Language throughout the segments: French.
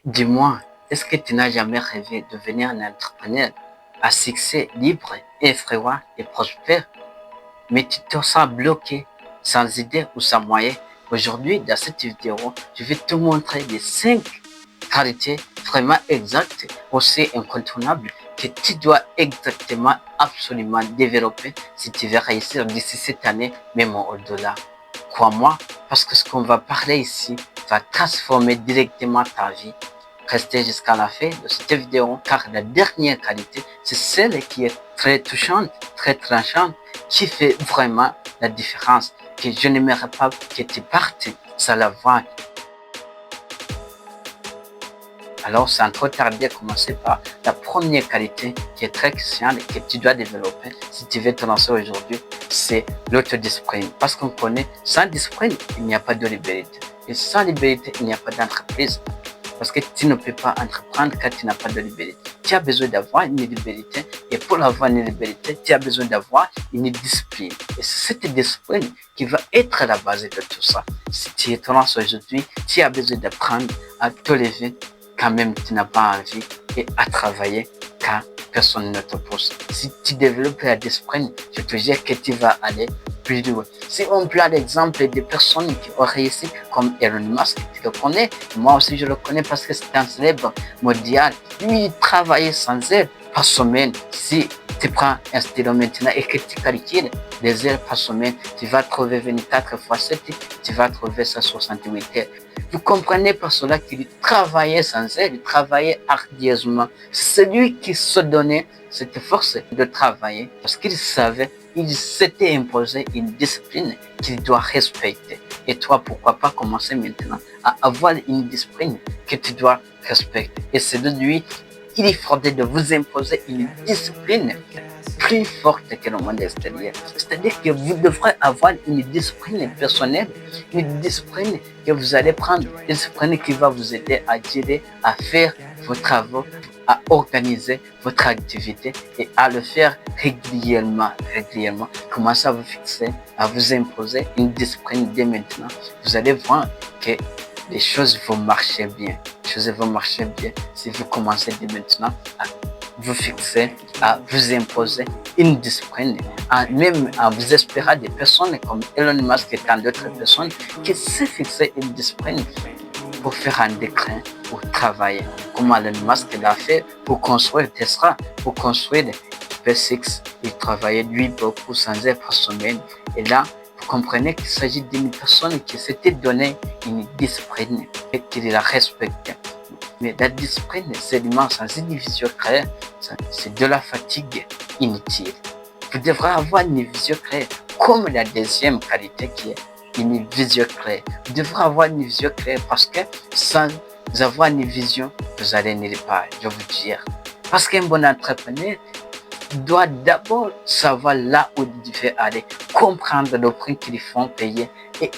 Dis-moi, est-ce que tu n'as jamais rêvé de devenir un entrepreneur à succès libre, effrayant et prospère, mais tu te sens bloqué, sans idée ou sans moyens? Aujourd'hui, dans cette vidéo, je vais te montrer les 5 qualités vraiment exactes, aussi incontournables, que tu dois exactement, absolument développer si tu veux réussir d'ici cette année, même au-delà. Crois-moi, parce que ce qu'on va parler ici va transformer directement ta vie. Restez jusqu'à la fin de cette vidéo car la dernière qualité, c'est celle qui est très touchante, très tranchante, qui fait vraiment la différence. Que je n'aimerais pas que tu partes sans la voir. Alors, sans trop tarder, commencer par la première qualité qui est très cruciale et que tu dois développer si tu veux te lancer aujourd'hui, c'est l'autodiscipline. Parce qu'on connaît, sans discipline, il n'y a pas de liberté. Et sans liberté, il n'y a pas d'entreprise. Parce que tu ne peux pas entreprendre quand tu n'as pas de liberté. Tu as besoin d'avoir une liberté et pour avoir une liberté, tu as besoin d'avoir une discipline. Et c'est cette discipline qui va être la base de tout ça. Si tu te lances aujourd'hui, tu as besoin d'apprendre à te lever quand même tu n'as pas envie et à travailler quand personne ne te pousse. Si tu développes la discipline, je te jure que tu vas aller plus loin. Si on prend l'exemple des personnes qui ont réussi comme Elon Musk, tu le connais, moi aussi je le connais parce que c'est un célèbre mondial. Lui, il travaillait sans heures par semaine. Si tu prends un stylo maintenant et que tu calcules les heures par semaine, tu vas trouver 24 fois 7, tu vas trouver 168 heures. Vous comprenez par cela qu'il travaillait sans aide, il travaillait ardieusement. C'est lui qui se donnait cette force de travailler parce qu'il savait, il s'était imposé une discipline qu'il doit respecter. Et toi, pourquoi pas commencer maintenant à avoir une discipline que tu dois respecter. Et c'est de lui, il faudrait de vous imposer une discipline plus forte que le monde extérieur. C'est-à-dire que vous devrez avoir une discipline personnelle, une discipline que vous allez prendre, une discipline qui va vous aider à gérer, à faire vos travaux, à organiser votre activité et à le faire régulièrement. Commencez à vous fixer, à vous imposer une discipline dès maintenant. Vous allez voir que les choses vont marcher bien. Les choses vont marcher bien si vous commencez dès maintenant à vous fixer, à vous imposer une discipline, même à vous espérer des personnes comme Elon Musk et tant d'autres personnes qui se fixer une discipline pour faire un déclin, pour travailler. Comme Elon Musk l'a fait pour construire Tesla, pour construire SpaceX. Il travaillait lui beaucoup sans heures par semaine. Et là, vous comprenez qu'il s'agit d'une personne qui s'était donné une discipline et qu'il la respectait. Mais la discipline, c'est l'humain sans une vision claire, c'est de la fatigue inutile. Vous devrez avoir une vision claire, comme la deuxième qualité qui est une vision claire. Vous devrez avoir une vision claire parce que sans avoir une vision, vous allez nulle part, je vous dire. Parce qu'un bon entrepreneur doit d'abord savoir là où il veut aller, comprendre le prix qu'ils font payer et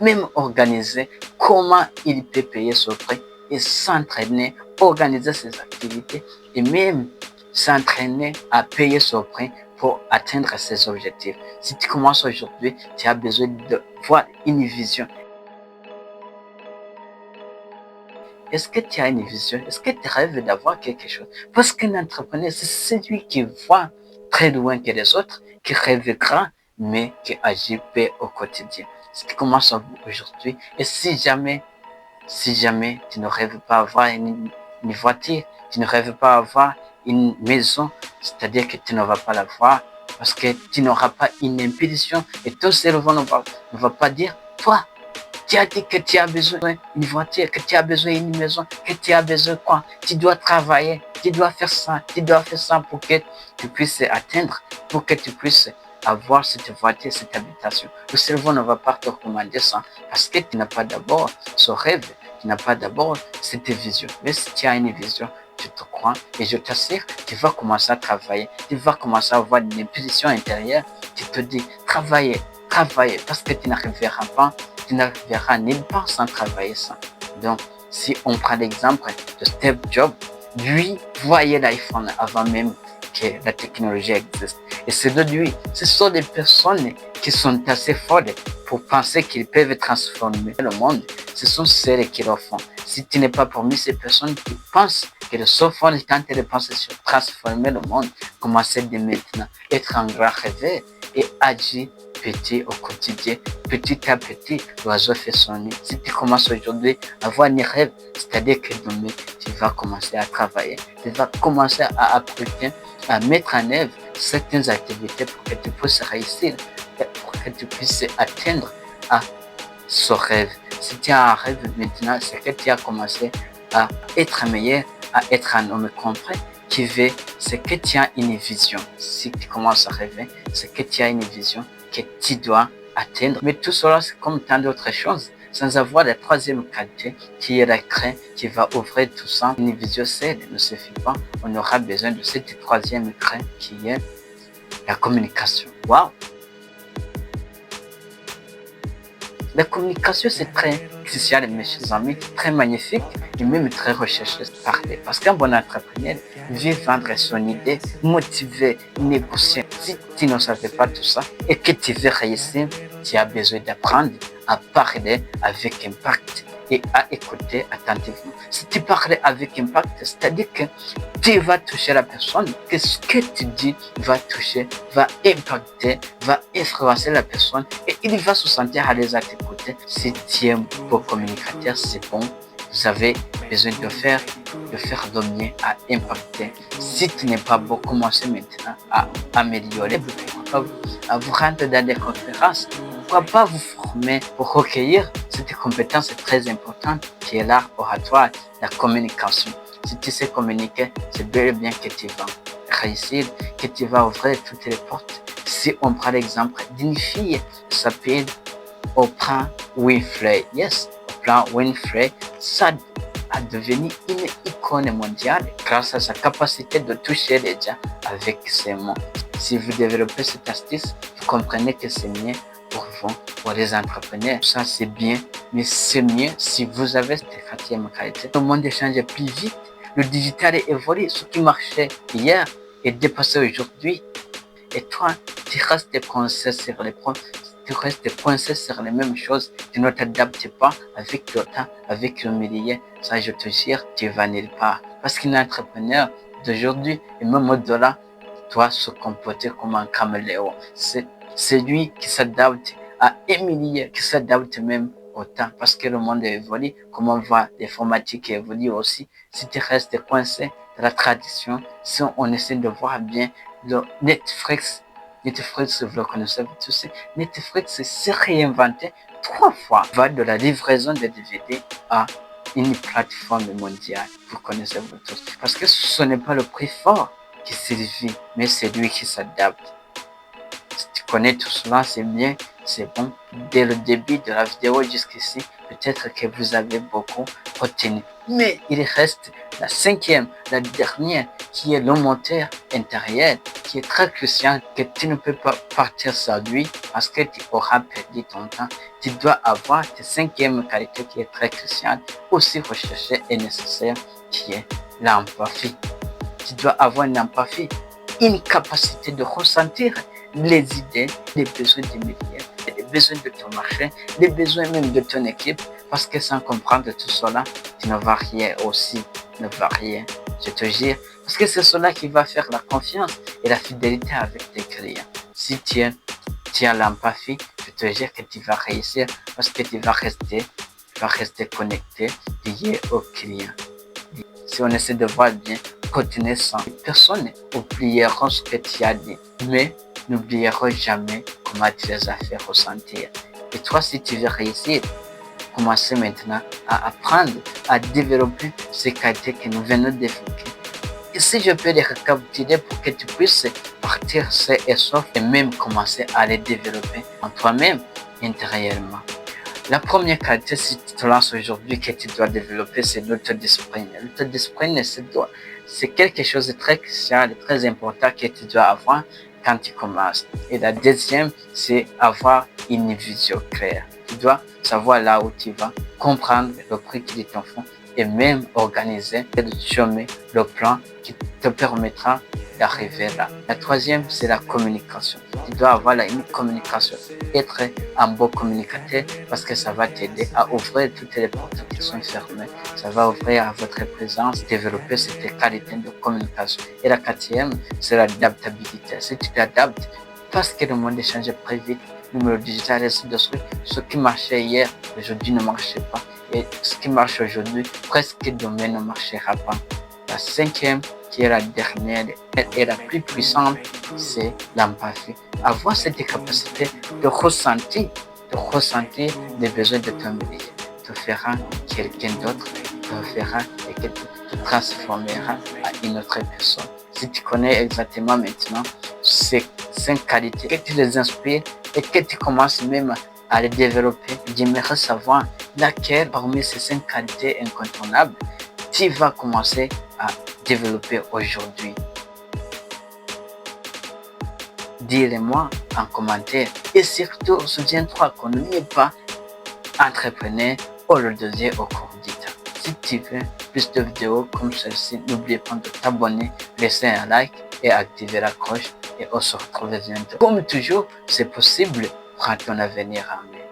même organiser comment il peut payer ce prix et s'entraîner, organiser ses activités et même s'entraîner à payer son prix pour atteindre ses objectifs. Si tu commences aujourd'hui, tu as besoin de voir une vision. Est-ce que tu as une vision? Est-ce que tu rêves d'avoir quelque chose? Parce qu'un entrepreneur, c'est celui qui voit très loin que les autres, qui rêve grand, mais qui agit peu au quotidien. Si tu commences aujourd'hui, et si jamais tu ne rêves pas avoir une voiture, tu ne rêves pas avoir une maison, c'est-à-dire que tu ne vas pas la voir parce que tu n'auras pas une impulsion et ton cerveau ne va pas dire, toi, tu as dit que tu as besoin d'une voiture, que tu as besoin d'une maison, que tu as besoin quoi? Tu dois travailler, tu dois faire ça pour que tu puisses atteindre, pour que tu puisses avoir cette voiture, cette habitation. Le cerveau ne va pas te recommander ça parce que tu n'as pas d'abord ce rêve, tu n'as pas d'abord cette vision. Mais si tu as une vision, je te crois et je t'assure, tu vas commencer à travailler, tu vas commencer à avoir une impulsion intérieure qui te dit travailler parce que tu n'arriveras pas, tu n'arriveras nulle part sans travailler ça. Donc, si on prend l'exemple de Steve Jobs, lui voyait l'iPhone avant même que la technologie existe. Et c'est de lui. Ce sont des personnes qui sont assez folles pour penser qu'ils peuvent transformer le monde. Ce sont celles qui le font. Si tu n'es pas parmi ces personnes qui pensent que le seul fond quand tu penses sur transformer le monde, commencer dès maintenant, être un grand rêveur et agir petit au quotidien, petit à petit, l'oiseau fait son nid. Si tu commences aujourd'hui à avoir un rêve, c'est-à-dire que demain, tu vas commencer à travailler, tu vas commencer à appliquer, à mettre en œuvre certaines activités pour que tu puisses réussir, pour que tu puisses atteindre à ce rêve. Si tu as un rêve maintenant, c'est que tu as commencé à être meilleur, à être un homme complet qui veut, c'est que tu as une vision. Si tu commences à rêver, c'est que tu as une vision que tu dois atteindre. Mais tout cela, c'est comme tant d'autres choses, sans avoir la troisième qualité qui est la crainte, qui va ouvrir tout ça. Une vision seule ne suffit pas. On aura besoin de cette troisième crainte qui est la communication. Waouh! La communication, c'est très crucial, mes chers amis, très magnifique et même très recherché par les. Parce qu'un bon entrepreneur veut vendre son idée, motiver, négocier. Si tu ne savais pas tout ça et que tu veux réussir, tu as besoin d'apprendre à parler avec impact et à écouter attentivement. Si tu parles avec impact, c'est-à-dire que tu vas toucher la personne, que ce que tu dis va toucher, va impacter, va influencer la personne et il va se sentir à l'aise à t'écouter. Si tu es un beau communicateur, c'est bon. Vous avez besoin de faire de mieux à impacter. Si tu n'es pas beau, commencez maintenant à améliorer. À vous rendre dans des conférences. Pourquoi pas vous former pour recueillir cette compétence très importante qui est l'art oratoire, la communication. Si tu sais communiquer, c'est bel et bien que tu vas réussir, que tu vas ouvrir toutes les portes. Si on prend l'exemple d'une fille qui s'appelle Oprah Winfrey. Yes, Oprah Winfrey, ça a devenu une icône mondiale grâce à sa capacité de toucher les gens avec ses mots. Si vous développez cette astuce, vous comprenez que c'est mieux pour vous, pour les entrepreneurs. Ça, c'est bien, mais c'est mieux si vous avez cette quatrième qualité. Le monde change plus vite. Le digital évolue. Ce qui marchait hier est dépassé aujourd'hui. Et toi, tu restes coincé sur les points. Tu restes coincé sur les mêmes choses. Tu ne t'adaptes pas avec le temps, avec le milieu. Ça, je te jure, tu vas nulle part. Parce qu'un entrepreneur d'aujourd'hui et même au-delà doit se comporter comme un caméléon. C'est lui qui s'adapte à un milieu, qui s'adapte même au temps. Parce que le monde évolue, comme on voit l'informatique évolue aussi. Si tu restes coincé dans la tradition, si on essaie de voir bien le Netflix, vous le connaissez tous, Netflix s'est réinventé 3 fois. Va de la livraison des DVD à une plateforme mondiale. Vous connaissez vous tous. Parce que ce n'est pas le prix fort qui survit, mais c'est lui qui s'adapte. Si tu connais tout cela, c'est bien, c'est bon. Dès le début de la vidéo jusqu'ici, peut-être que vous avez beaucoup retenu. Mais il reste la cinquième, la dernière, qui est le moteur intérieur, qui est très crucial, que tu ne peux pas partir sans lui parce que tu auras perdu ton temps. Tu dois avoir ta cinquième qualité qui est très cruciale, aussi recherchée et nécessaire, qui est l'empathie. Tu dois avoir une empathie, une capacité de ressentir les idées, les besoins des médias, les besoins de ton marché, les besoins même de ton équipe, parce que sans comprendre tout cela, tu ne vas rien aussi, ne vas rien, je te jure, parce que c'est cela qui va faire la confiance et la fidélité avec tes clients. Si tu as l'empathie, je te jure que tu vas réussir, parce que tu vas rester connecté, lié aux clients. Si on essaie de voir bien, continuer sans personne oublieront ce que tu as dit, mais n'oublieront jamais comment tu les as fait ressentir. Et toi, si tu veux réussir, commencez maintenant à apprendre, à développer ces qualités que nous venons d'évoquer. Et si je peux les récapituler pour que tu puisses partir sain et sauf et même commencer à les développer en toi-même intérieurement. La première qualité, si tu te lances aujourd'hui, que tu dois développer, c'est l'autodiscipline. L'autodiscipline, c'est quelque chose de très crucial, de très important que tu dois avoir quand tu commences. Et la deuxième, c'est avoir une vision claire. Tu dois savoir là où tu vas, comprendre le prix qui t'en font et même organiser le chemin, le plan qui te permettra d'arriver là. La troisième, c'est la communication. Tu dois avoir une communication, être un bon communicateur parce que ça va t'aider à ouvrir toutes les portes qui sont fermées. Ça va ouvrir à votre présence, développer cette qualité de communication. Et la quatrième, c'est l'adaptabilité. Si tu t'adaptes, parce que le monde change très vite, le numéro digital et ainsi de suite, ce qui marchait hier, aujourd'hui ne marchait pas. Et ce qui marche aujourd'hui, presque demain ne marchera pas. La cinquième, qui est la dernière et la plus puissante, c'est l'empathie. Avoir cette capacité de ressentir les besoins de ton milieu te fera quelqu'un d'autre, te fera et que te transformera à une autre personne. Si tu connais exactement maintenant ces 5 qualités, que tu les inspires et que tu commences même à les développer, j'aimerais savoir laquelle parmi ces 5 qualités incontournables tu vas commencer à développer aujourd'hui. Dis-le-moi en commentaire et surtout souviens-toi qu'on n'est pas entrepreneur au deuxième au cours du temps. Si tu veux plus de vidéos comme celle-ci, n'oublie pas de t'abonner, laisser un like et activer la cloche et on se retrouve bientôt. Comme toujours, c'est possible, prends ton avenir en main.